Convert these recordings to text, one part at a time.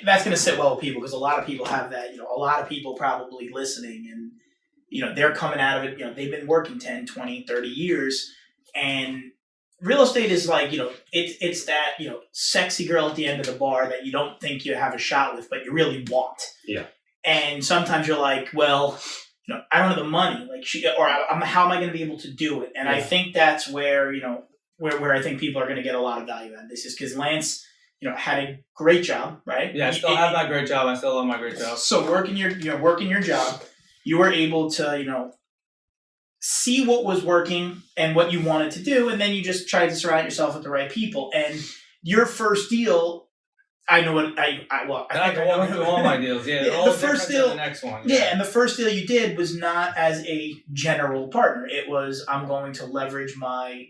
That's going to sit well with people because a lot of people have that. A lot of people probably listening and they're coming out of it. They've been working 10, 20, 30 years, and real estate is like it's that sexy girl at the end of the bar that you don't think you have a shot with, but you really want. Yeah. And sometimes you're like, well, I don't have the money, how am I going to be able to do it? And I think that's where where I think people are going to get a lot of value out of this is because Lance, had a great job, right? Yeah, I still have my great job. I still love my great job. So working your job, you were able to see what was working and what you wanted to do, and then you just tried to surround yourself with the right people. And your first deal, I know what I can walk through all my deals. Yeah, all the first deal, the next one. Yeah, and the first deal you did was not as a general partner. It was I'm going to leverage my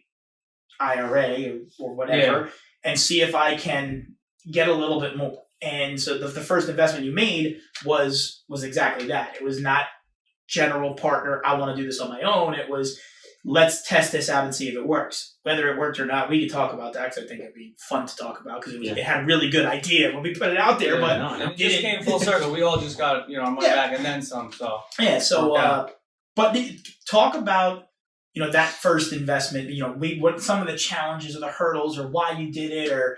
IRA or whatever and see if I can get a little bit more. And so the first investment you made was exactly that. It was not general partner, I want to do this on my own. It was, let's test this out and see if it works. Whether it worked or not, we could talk about that because I think it'd be fun to talk about because it had a really good idea when we put it out there. It just came full circle. We all just got our money back and then some. So but talk about that first investment. What some of the challenges or the hurdles or why you did it or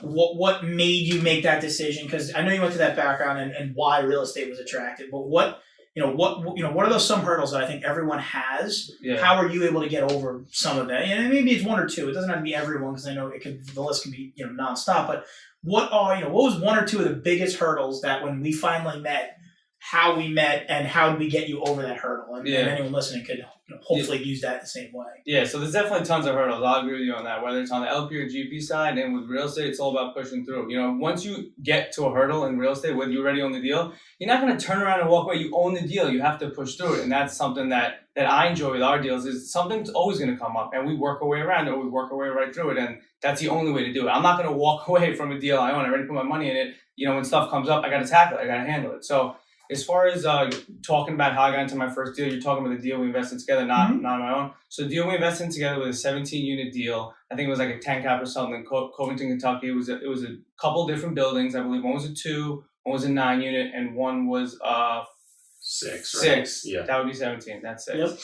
what made you make that decision? Because I know you went to that background and why real estate was attractive, but what are those some hurdles that I think everyone has? Yeah. How are you able to get over some of that? And maybe it's one or two. It doesn't have to be everyone because I know the list can be nonstop. But what was one or two of the biggest hurdles that when we finally met, how we met, and how did we get you over that hurdle? And anyone listening could hopefully use that the same way. Yeah, so there's definitely tons of hurdles. I'll agree with you on that. Whether it's on the LP or GP side, and with real estate, it's all about pushing through. Once you get to a hurdle in real estate, whether you already own the deal, you're not going to turn around and walk away. You own the deal. You have to push through it, and that's something that I enjoy with our deals. Is something's always going to come up, and we work our way around it, or we work our way right through it, and that's the only way to do it. I'm not going to walk away from a deal I own. I already put my money in it. When stuff comes up, I got to tackle it. I got to handle it. So as far as talking about how I got into my first deal, you're talking about the deal we invested together, not my own. So the deal we invested in together was a 17-unit deal. I think it was like a 10 cap or something in Covington, Kentucky. It was a couple different buildings. I believe one was a 2, one was a 9-unit, and one was 6. Right? 6. Yeah, that would be 17. That's 6. Yep.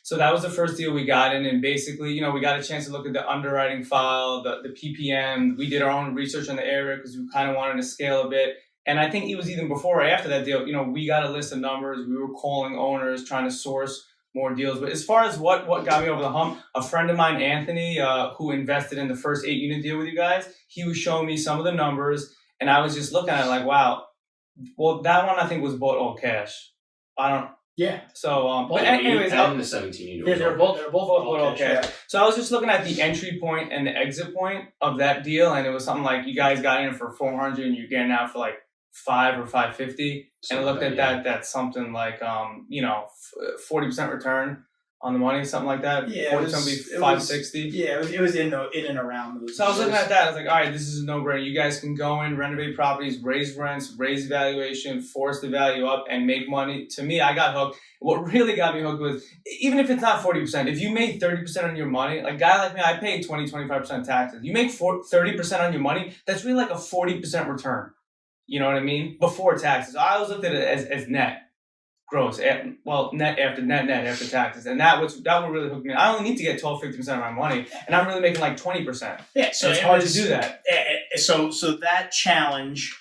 So that was the first deal we got in, and basically, we got a chance to look at the underwriting file, the PPM. We did our own research on the area because we kind of wanted to scale a bit. And I think it was even before or after that deal, we got a list of numbers. We were calling owners, trying to source more deals. But as far as what got me over the hump, a friend of mine, Anthony, who invested in the first 8-unit deal with you guys, he was showing me some of the numbers. And I was just looking at it like, wow. Well, that one I think was bought all cash. Yeah. So, but anyways, and the 17-unit. Yeah, they're both all cash. Yeah. So I was just looking at the entry point and the exit point of that deal. And it was something like you guys got in for $400 and you're getting out for like $5 or $550, and I looked at that. That's something like 40% return on the money, something like that. Yeah, 40% would be $560. Yeah, it was in and around those. So I was looking at that. I was like, all right, this is a no-brainer. You guys can go in, renovate properties, raise rents, raise valuation, force the value up, and make money. To me, I got hooked. What really got me hooked was, even if it's not 40%, if you made 30% on your money, like a guy like me, I pay 20-25% taxes. You make 30% on your money, that's really like a 40% return. You know what I mean? Before taxes. I always looked at it as net, gross. Net after taxes. And that would really hook me. I only need to get 12-15% of my money, and I'm really making like 20%. Yeah, so it's hard to do that. So that challenge,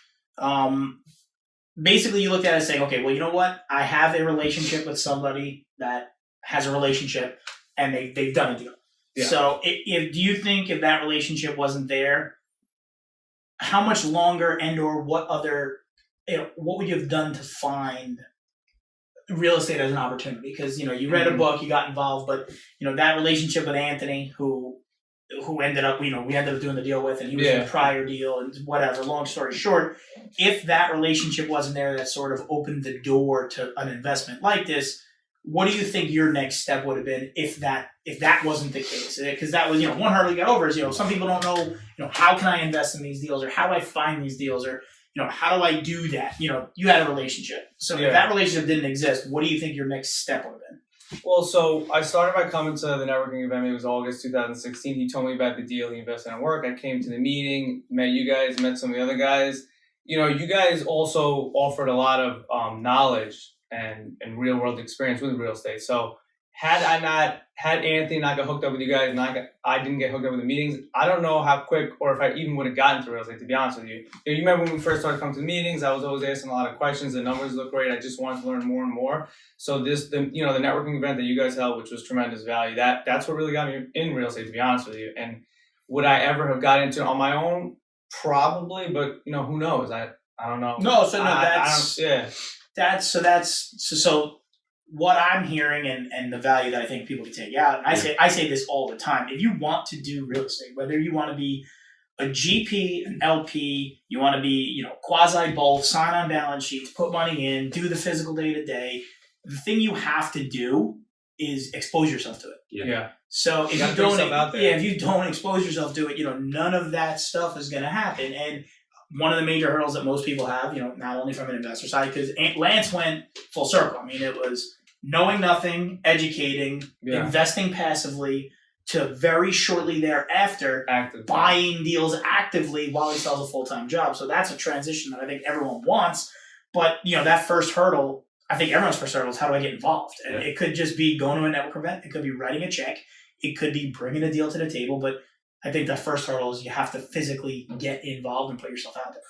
basically you looked at it saying, okay, well, you know what? I have a relationship with somebody that has a relationship, and they've done a deal. Yeah. So do you think if that relationship wasn't there, how much longer and or what other, what would you have done to find real estate as an opportunity? Because, you read a book, you got involved, but, that relationship with Anthony, who ended up, we ended up doing the deal with, and he was in a prior deal and whatever, long story short, if that relationship wasn't there, that sort of opened the door to an investment like this, what do you think your next step would have been if that wasn't the case? Because that was, one hurdle you got over is, some people don't know, how can I invest in these deals, or how do I find these deals, or, how do I do that? You had a relationship. So if that relationship didn't exist, what do you think your next step would have been? Well, so I started by coming to the networking event. It was August 2016. He told me about the deal he invested in work. I came to the meeting, met you guys, met some of the other guys. you guys also offered a lot of knowledge and real world experience with real estate. So had Anthony not got hooked up with you guys, I didn't get hooked up with the meetings, I don't know how quick or if I even would have gotten to real estate, to be honest with you. You remember when we first started coming to the meetings, I was always asking a lot of questions. The numbers look great. I just wanted to learn more and more. So the networking event that you guys held, which was tremendous value, that's what really got me in real estate, to be honest with you. And would I ever have got into it on my own? Probably, but who knows? I don't know. No, so no, so what I'm hearing and the value that I think people can take out. I say this all the time. If you want to do real estate, whether you want to be a GP, an LP, you want to be, quasi both, sign on balance sheets, put money in, do the physical day to day, the thing you have to do is expose yourself to it. Yeah. So if you don't expose yourself to it, none of that stuff is going to happen. And one of the major hurdles that most people have, not only from an investor side, because Lance went full circle. I mean, it was knowing nothing, educating, investing passively, to very shortly thereafter buying deals actively while he still has a full-time job. So that's a transition that I think everyone wants. But, that first hurdle, I think everyone's first hurdle is, how do I get involved? And it could just be going to a network event. It could be writing a check. It could be bringing a deal to the table. But I think the first hurdle is you have to physically get involved and put yourself out there.